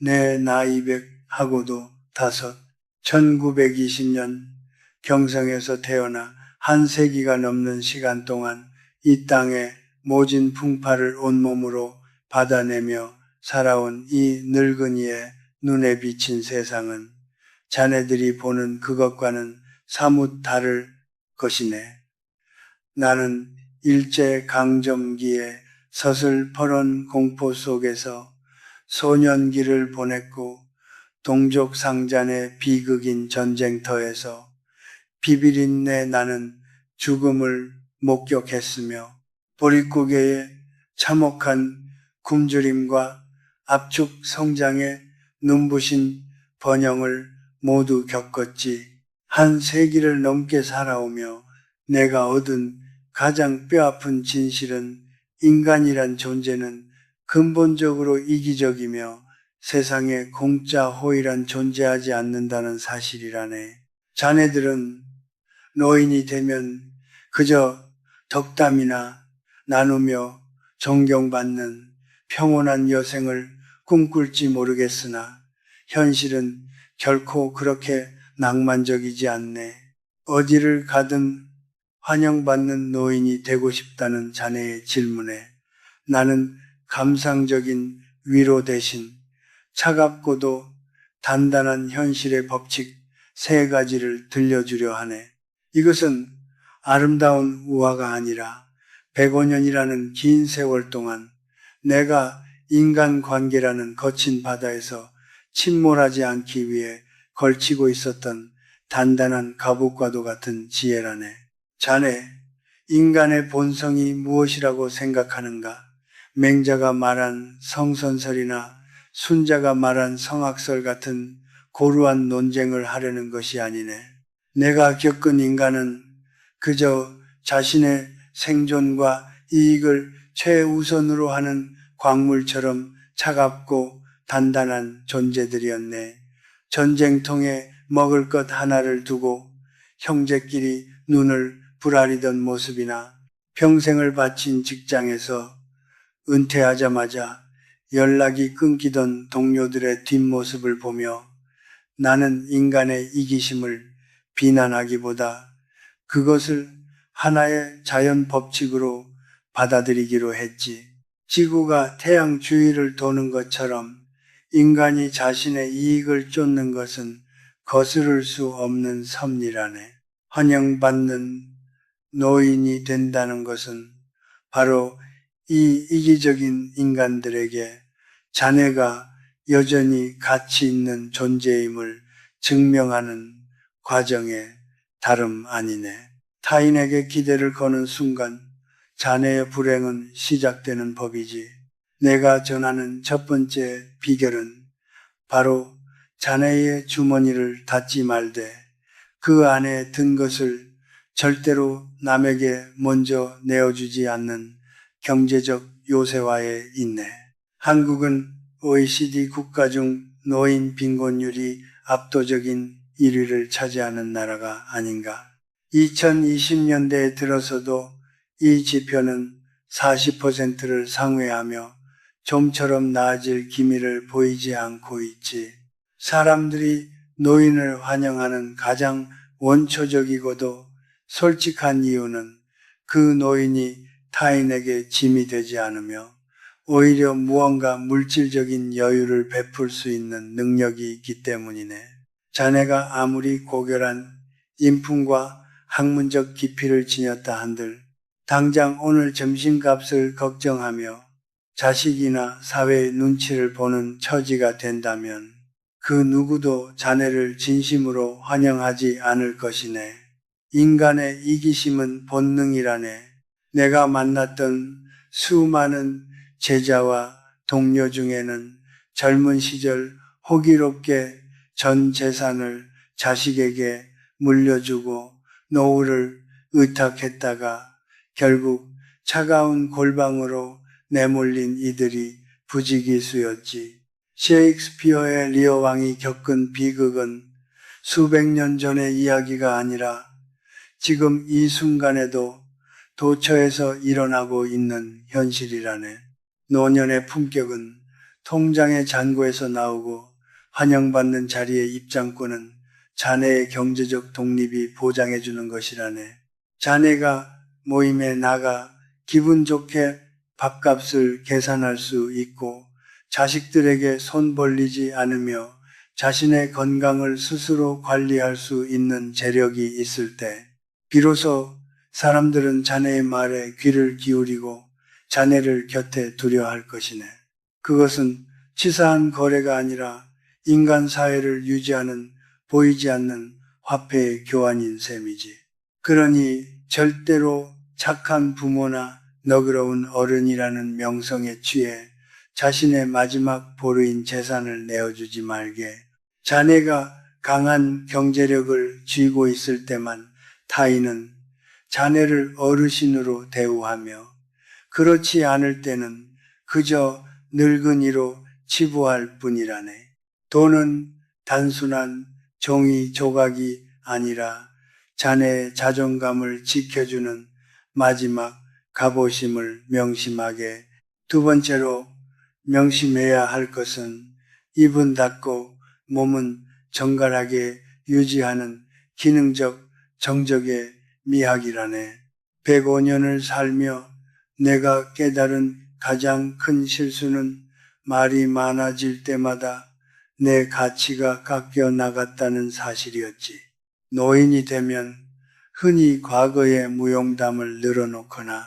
내 나이 100하고도 5, 1920년 경성에서 태어나 한 세기가 넘는 시간 동안 이 땅에 모진 풍파를 온몸으로 받아내며 살아온 이 늙은이의 눈에 비친 세상은 자네들이 보는 그것과는 사뭇 다를 것이네. 나는 일제강점기에 서슬퍼런 공포 속에서 소년기를 보냈고 동족상잔의 비극인 전쟁터에서 비비린내 나는 죽음을 목격했으며 보릿고개의 참혹한 굶주림과 압축 성장의 눈부신 번영을 모두 겪었지. 한 세기를 넘게 살아오며 내가 얻은 가장 뼈아픈 진실은 인간이란 존재는 근본적으로 이기적이며 세상에 공짜 호의란 존재하지 않는다는 사실이라네. 자네들은 노인이 되면 그저 덕담이나 나누며 존경받는 평온한 여생을 꿈꿀지 모르겠으나 현실은 결코 그렇게 낭만적이지 않네. 어디를 가든 환영받는 노인이 되고 싶다는 자네의 질문에 나는 감상적인 위로 대신 차갑고도 단단한 현실의 법칙 3가지를 들려주려 하네. 이것은 아름다운 우화가 아니라 105년이라는 긴 세월 동안 내가 인간관계라는 거친 바다에서 침몰하지 않기 위해 걸치고 있었던 단단한 갑옷과도 같은 지혜라네. 자네, 인간의 본성이 무엇이라고 생각하는가? 맹자가 말한 성선설이나 순자가 말한 성악설 같은 고루한 논쟁을 하려는 것이 아니네. 내가 겪은 인간은 그저 자신의 생존과 이익을 최우선으로 하는 광물처럼 차갑고 단단한 존재들이었네. 전쟁통에 먹을 것 하나를 두고 형제끼리 눈을 부라리던 모습이나 평생을 바친 직장에서 은퇴하자마자 연락이 끊기던 동료들의 뒷모습을 보며 나는 인간의 이기심을 비난하기보다 그것을 하나의 자연 법칙으로 받아들이기로 했지. 지구가 태양 주위를 도는 것처럼 인간이 자신의 이익을 쫓는 것은 거스를 수 없는 섭리라네. 환영받는 노인이 된다는 것은 바로 이 이기적인 인간들에게 자네가 여전히 가치 있는 존재임을 증명하는 과정에 다름 아니네. 타인에게 기대를 거는 순간 자네의 불행은 시작되는 법이지. 내가 전하는 첫 번째 비결은 바로 자네의 주머니를 닫지 말되 그 안에 든 것을 절대로 남에게 먼저 내어주지 않는 경제적 요새화에 있네. 한국은 OECD 국가 중 노인 빈곤율이 압도적인 1위를 차지하는 나라가 아닌가. 2020년대에 들어서도 이 지표는 40%를 상회하며 좀처럼 나아질 기미를 보이지 않고 있지. 사람들이 노인을 환영하는 가장 원초적이고도 솔직한 이유는 그 노인이 타인에게 짐이 되지 않으며 오히려 무언가 물질적인 여유를 베풀 수 있는 능력이 있기 때문이네. 자네가 아무리 고결한 인품과 학문적 깊이를 지녔다 한들 당장 오늘 점심값을 걱정하며 자식이나 사회의 눈치를 보는 처지가 된다면 그 누구도 자네를 진심으로 환영하지 않을 것이네. 인간의 이기심은 본능이라네. 내가 만났던 수많은 제자와 동료 중에는 젊은 시절 호기롭게 전 재산을 자식에게 물려주고 노후를 의탁했다가 결국 차가운 골방으로 내몰린 이들이 부지기수였지. 셰익스피어의 리어 왕이 겪은 비극은 수백 년 전의 이야기가 아니라 지금 이 순간에도 도처에서 일어나고 있는 현실이라네. 노년의 품격은 통장의 잔고에서 나오고 환영받는 자리의 입장권은 자네의 경제적 독립이 보장해주는 것이라네. 자네가 모임에 나가 기분 좋게 밥값을 계산할 수 있고 자식들에게 손 벌리지 않으며 자신의 건강을 스스로 관리할 수 있는 재력이 있을 때 비로소 사람들은 자네의 말에 귀를 기울이고 자네를 곁에 두려 할 것이네. 그것은 치사한 거래가 아니라 인간 사회를 유지하는 보이지 않는 화폐의 교환인 셈이지. 그러니 절대로 착한 부모나 너그러운 어른이라는 명성에 취해 자신의 마지막 보루인 재산을 내어주지 말게. 자네가 강한 경제력을 쥐고 있을 때만 타인은 자네를 어르신으로 대우하며 그렇지 않을 때는 그저 늙은이로 치부할 뿐이라네. 돈은 단순한 종이 조각이 아니라 자네의 자존감을 지켜주는 마지막 갑오심을 명심하게. 두 번째로 명심해야 할 것은 입은 닫고 몸은 정갈하게 유지하는 기능적 정적의 미학이라네. 105년을 살며 내가 깨달은 가장 큰 실수는 말이 많아질 때마다 내 가치가 깎여 나갔다는 사실이었지. 노인이 되면 흔히 과거의 무용담을 늘어놓거나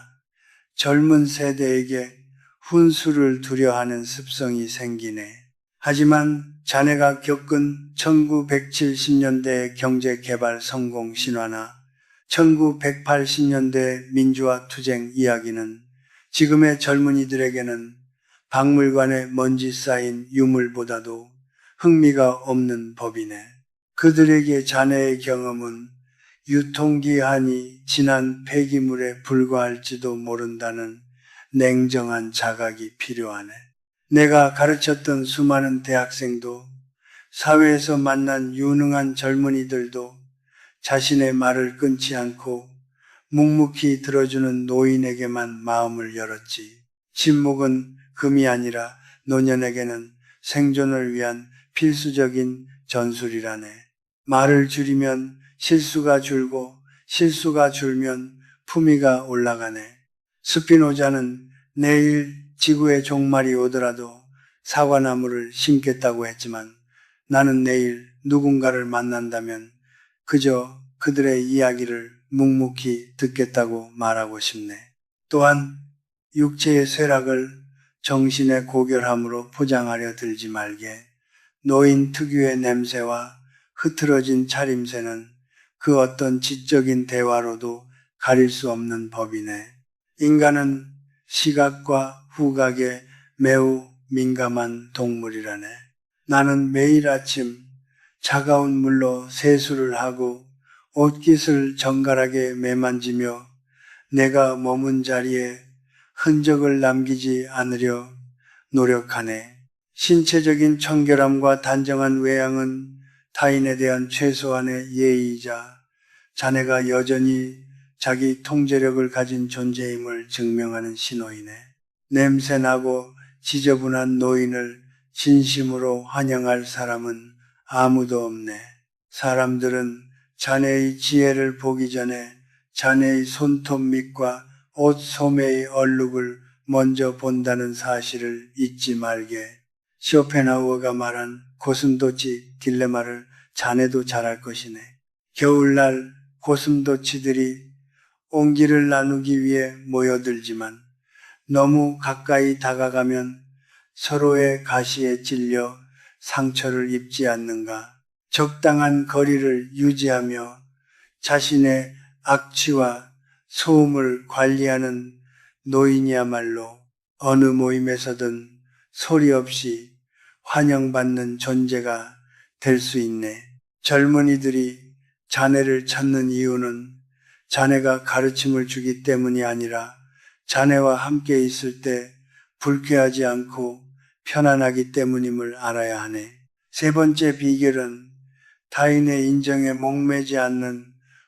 젊은 세대에게 훈수를 두려하는 습성이 생기네. 하지만 자네가 겪은 1970년대의 경제개발 성공 신화나 1980년대 민주화 투쟁 이야기는 지금의 젊은이들에게는 박물관에 먼지 쌓인 유물보다도 흥미가 없는 법이네. 그들에게 자네의 경험은 유통기한이 지난 폐기물에 불과할지도 모른다는 냉정한 자각이 필요하네. 내가 가르쳤던 수많은 대학생도 사회에서 만난 유능한 젊은이들도 자신의 말을 끊지 않고 묵묵히 들어주는 노인에게만 마음을 열었지. 침묵은 금이 아니라 노년에게는 생존을 위한 필수적인 전술이라네. 말을 줄이면 실수가 줄고 실수가 줄면 품위가 올라가네. 스피노자는 내일 지구의 종말이 오더라도 사과나무를 심겠다고 했지만 나는 내일 누군가를 만난다면 그저 그들의 이야기를 묵묵히 듣겠다고 말하고 싶네. 또한 육체의 쇠락을 정신의 고결함으로 포장하려 들지 말게. 노인 특유의 냄새와 흐트러진 차림새는 그 어떤 지적인 대화로도 가릴 수 없는 법이네. 인간은 시각과 후각에 매우 민감한 동물이라네. 나는 매일 아침 차가운 물로 세수를 하고 옷깃을 정갈하게 매만지며 내가 머문 자리에 흔적을 남기지 않으려 노력하네. 신체적인 청결함과 단정한 외양은 타인에 대한 최소한의 예의이자 자네가 여전히 자기 통제력을 가진 존재임을 증명하는 신호이네. 냄새나고 지저분한 노인을 진심으로 환영할 사람은 아무도 없네. 사람들은 자네의 지혜를 보기 전에 자네의 손톱 밑과 옷 소매의 얼룩을 먼저 본다는 사실을 잊지 말게. 쇼펜하우어가 말한 고슴도치 딜레마를 자네도 잘 알 것이네. 겨울날 고슴도치들이 온기를 나누기 위해 모여들지만 너무 가까이 다가가면 서로의 가시에 찔려 상처를 입지 않는가. 적당한 거리를 유지하며 자신의 악취와 소음을 관리하는 노인이야말로 어느 모임에서든 소리 없이 환영받는 존재가 될 수 있네. 젊은이들이 자네를 찾는 이유는 자네가 가르침을 주기 때문이 아니라 자네와 함께 있을 때 불쾌하지 않고 편안하기 때문임을 알아야 하네. 세 번째 비결은 타인의 인정에 목매지 않는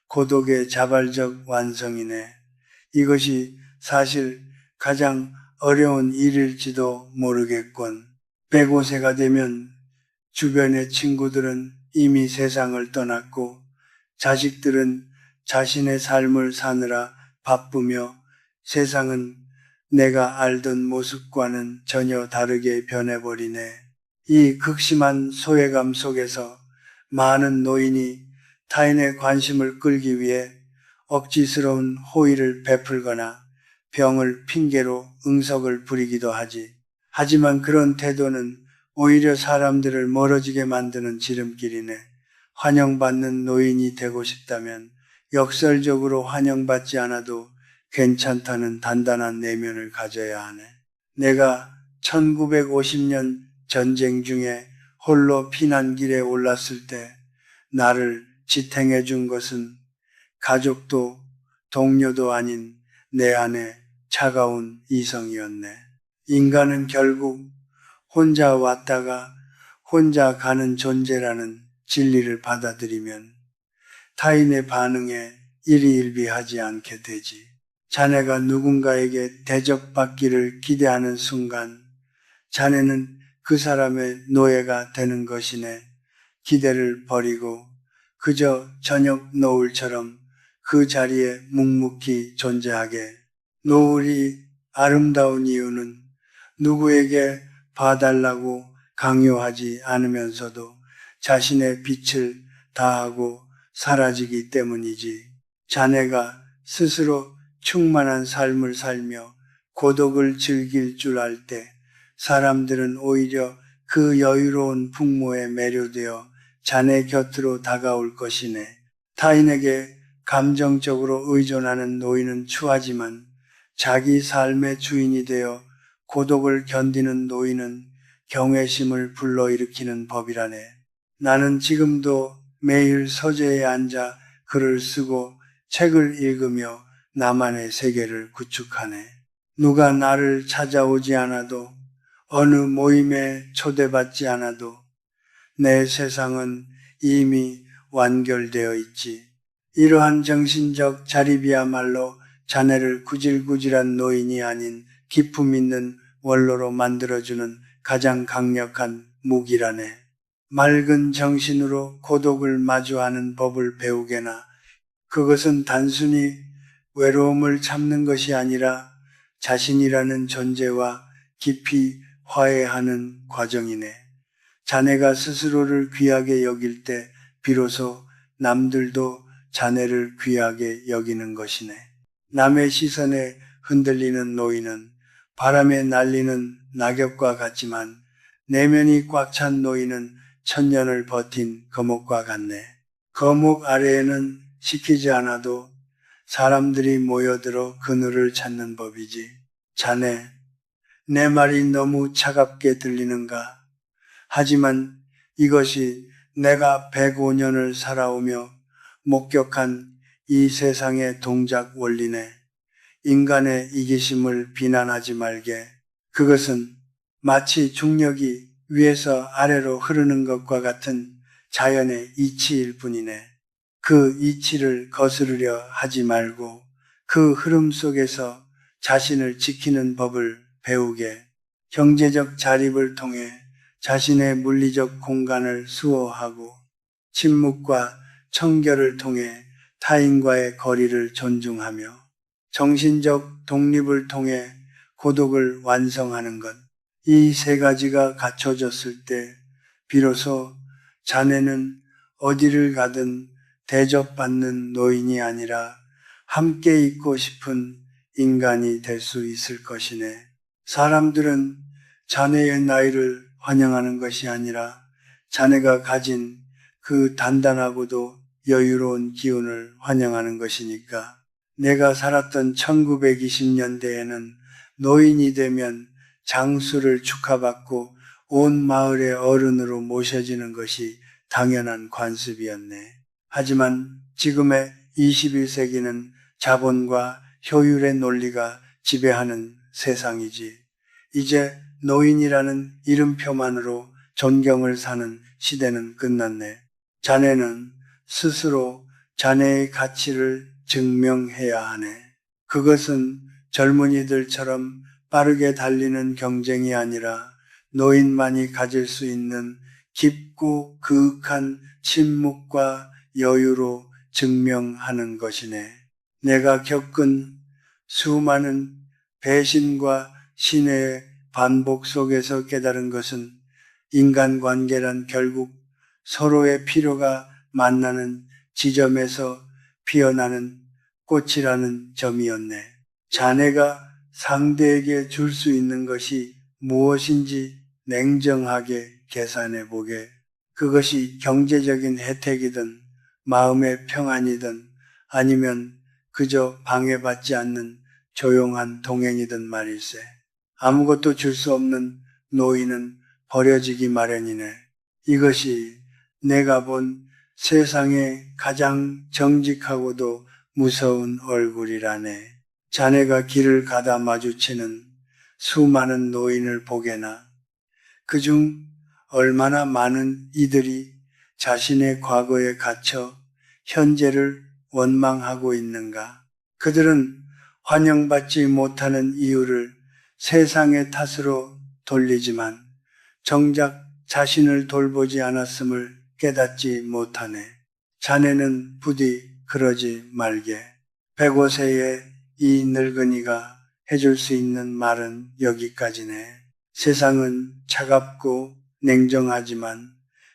고독의 자발적 완성이네. 이것이 사실 가장 어려운 일일지도 모르겠군. 105세가 되면 주변의 친구들은 이미 세상을 떠났고 자식들은 자신의 삶을 사느라 바쁘며 세상은 내가 알던 모습과는 전혀 다르게 변해버리네. 이 극심한 소외감 속에서 많은 노인이 타인의 관심을 끌기 위해 억지스러운 호의를 베풀거나 병을 핑계로 응석을 부리기도 하지. 하지만 그런 태도는 오히려 사람들을 멀어지게 만드는 지름길이네. 환영받는 노인이 되고 싶다면 역설적으로 환영받지 않아도 괜찮다는 단단한 내면을 가져야 하네. 내가 1950년 전쟁 중에 홀로 피난길에 올랐을 때 나를 지탱해 준 것은 가족도 동료도 아닌 내 안의 차가운 이성이었네. 인간은 결국 혼자 왔다가 혼자 가는 존재라는 진리를 받아들이면 타인의 반응에 일희일비하지 않게 되지. 자네가 누군가에게 대접받기를 기대하는 순간 자네는 그 사람의 노예가 되는 것이네. 기대를 버리고 그저 저녁 노을처럼 그 자리에 묵묵히 존재하게. 노을이 아름다운 이유는 누구에게 봐달라고 강요하지 않으면서도 자신의 빛을 다하고 사라지기 때문이지. 자네가 스스로 충만한 삶을 살며 고독을 즐길 줄 알 때 사람들은 오히려 그 여유로운 풍모에 매료되어 자네 곁으로 다가올 것이네. 타인에게 감정적으로 의존하는 노인은 추하지만 자기 삶의 주인이 되어 고독을 견디는 노인은 경외심을 불러일으키는 법이라네. 나는 지금도 매일 서재에 앉아 글을 쓰고 책을 읽으며 나만의 세계를 구축하네. 누가 나를 찾아오지 않아도 어느 모임에 초대받지 않아도 내 세상은 이미 완결되어 있지. 이러한 정신적 자립이야말로 자네를 구질구질한 노인이 아닌 기품 있는 원로로 만들어주는 가장 강력한 무기라네. 맑은 정신으로 고독을 마주하는 법을 배우게나 그것은 단순히 외로움을 참는 것이 아니라 자신이라는 존재와 깊이 화해하는 과정이네. 자네가 스스로를 귀하게 여길 때 비로소 남들도 자네를 귀하게 여기는 것이네. 남의 시선에 흔들리는 노인은 바람에 날리는 낙엽과 같지만 내면이 꽉 찬 노인은 천년을 버틴 거목과 같네. 거목 아래에는 시키지 않아도 사람들이 모여들어 그늘을 찾는 법이지. 자네, 내 말이 너무 차갑게 들리는가? 하지만 이것이 내가 105년을 살아오며 목격한 이 세상의 동작 원리네. 인간의 이기심을 비난하지 말게. 그것은 마치 중력이 위에서 아래로 흐르는 것과 같은 자연의 이치일 뿐이네. 그 이치를 거스르려 하지 말고 그 흐름 속에서 자신을 지키는 법을 배우게. 경제적 자립을 통해 자신의 물리적 공간을 수호하고 침묵과 청결을 통해 타인과의 거리를 존중하며 정신적 독립을 통해 고독을 완성하는 것. 이 세 가지가 갖춰졌을 때 비로소 자네는 어디를 가든 대접받는 노인이 아니라 함께 있고 싶은 인간이 될 수 있을 것이네. 사람들은 자네의 나이를 환영하는 것이 아니라 자네가 가진 그 단단하고도 여유로운 기운을 환영하는 것이니까. 내가 살았던 1920년대에는 노인이 되면 장수를 축하받고 온 마을의 어른으로 모셔지는 것이 당연한 관습이었네. 하지만 지금의 21세기는 자본과 효율의 논리가 지배하는 세상이지. 이제 노인이라는 이름표만으로 존경을 사는 시대는 끝났네. 자네는 스스로 자네의 가치를 증명해야 하네. 그것은 젊은이들처럼 빠르게 달리는 경쟁이 아니라 노인만이 가질 수 있는 깊고 그윽한 침묵과 여유로 증명하는 것이네. 내가 겪은 수많은 배신과 신의 반복 속에서 깨달은 것은 인간관계란 결국 서로의 필요가 만나는 지점에서 피어나는 꽃이라는 점이었네. 자네가 상대에게 줄 수 있는 것이 무엇인지 냉정하게 계산해 보게. 그것이 경제적인 혜택이든 마음의 평안이든 아니면 그저 방해받지 않는 조용한 동행이든 말일세. 아무것도 줄 수 없는 노인은 버려지기 마련이네. 이것이 내가 본 세상에 가장 정직하고도 무서운 얼굴이라네. 자네가 길을 가다 마주치는 수많은 노인을 보게나 그중 얼마나 많은 이들이 자신의 과거에 갇혀 현재를 원망하고 있는가. 그들은 환영받지 못하는 이유를 세상의 탓으로 돌리지만 정작 자신을 돌보지 않았음을 깨닫지 못하네. 자네는 부디 그러지 말게. 105세의 이 늙은이가 해줄 수 있는 말은 여기까지네. 세상은 차갑고 냉정하지만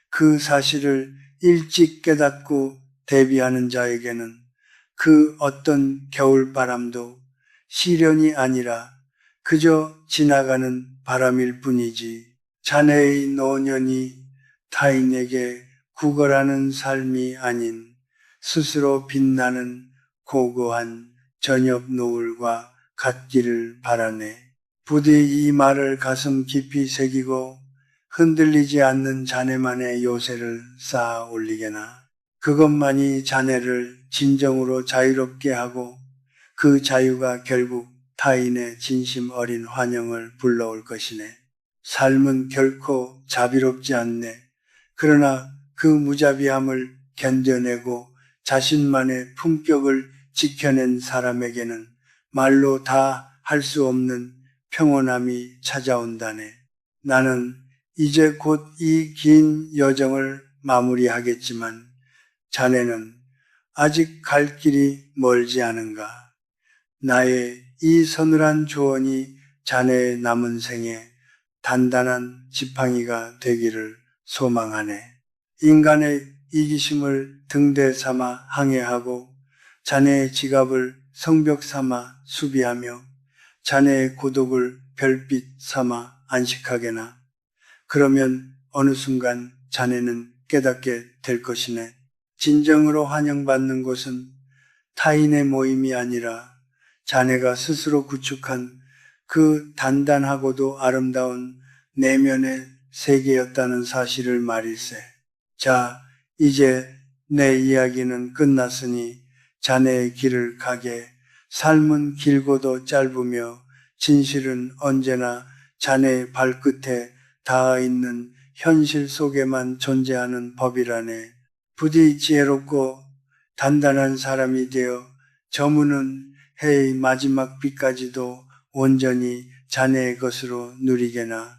그 사실을 일찍 깨닫고 대비하는 자에게는 그 어떤 겨울바람도 시련이 아니라 그저 지나가는 바람일 뿐이지. 자네의 노년이 타인에게 구걸하는 삶이 아닌 스스로 빛나는 고고한 저녁 노을과 같기를 바라네. 부디 이 말을 가슴 깊이 새기고 흔들리지 않는 자네만의 요새를 쌓아 올리게나. 그것만이 자네를 진정으로 자유롭게 하고 그 자유가 결국 타인의 진심 어린 환영을 불러올 것이네. 삶은 결코 자비롭지 않네. 그러나 그 무자비함을 견뎌내고 자신만의 품격을 지켜낸 사람에게는 말로 다 할 수 없는 평온함이 찾아온다네. 나는 이제 곧 이 긴 여정을 마무리하겠지만 자네는 아직 갈 길이 멀지 않은가. 나의 이 서늘한 조언이 자네의 남은 생에 단단한 지팡이가 되기를 소망하네. 인간의 이기심을 등대 삼아 항해하고 자네의 지갑을 성벽 삼아 수비하며 자네의 고독을 별빛 삼아 안식하게나. 그러면 어느 순간 자네는 깨닫게 될 것이네. 진정으로 환영받는 곳은 타인의 모임이 아니라 자네가 스스로 구축한 그 단단하고도 아름다운 내면의 세계였다는 사실을 말일세. 자, 이제 내 이야기는 끝났으니 자네의 길을 가게. 삶은 길고도 짧으며 진실은 언제나 자네의 발끝에 닿아 있는 현실 속에만 존재하는 법이라네. 부디 지혜롭고 단단한 사람이 되어 저무는 해의 마지막 빛까지도 온전히 자네의 것으로 누리게나.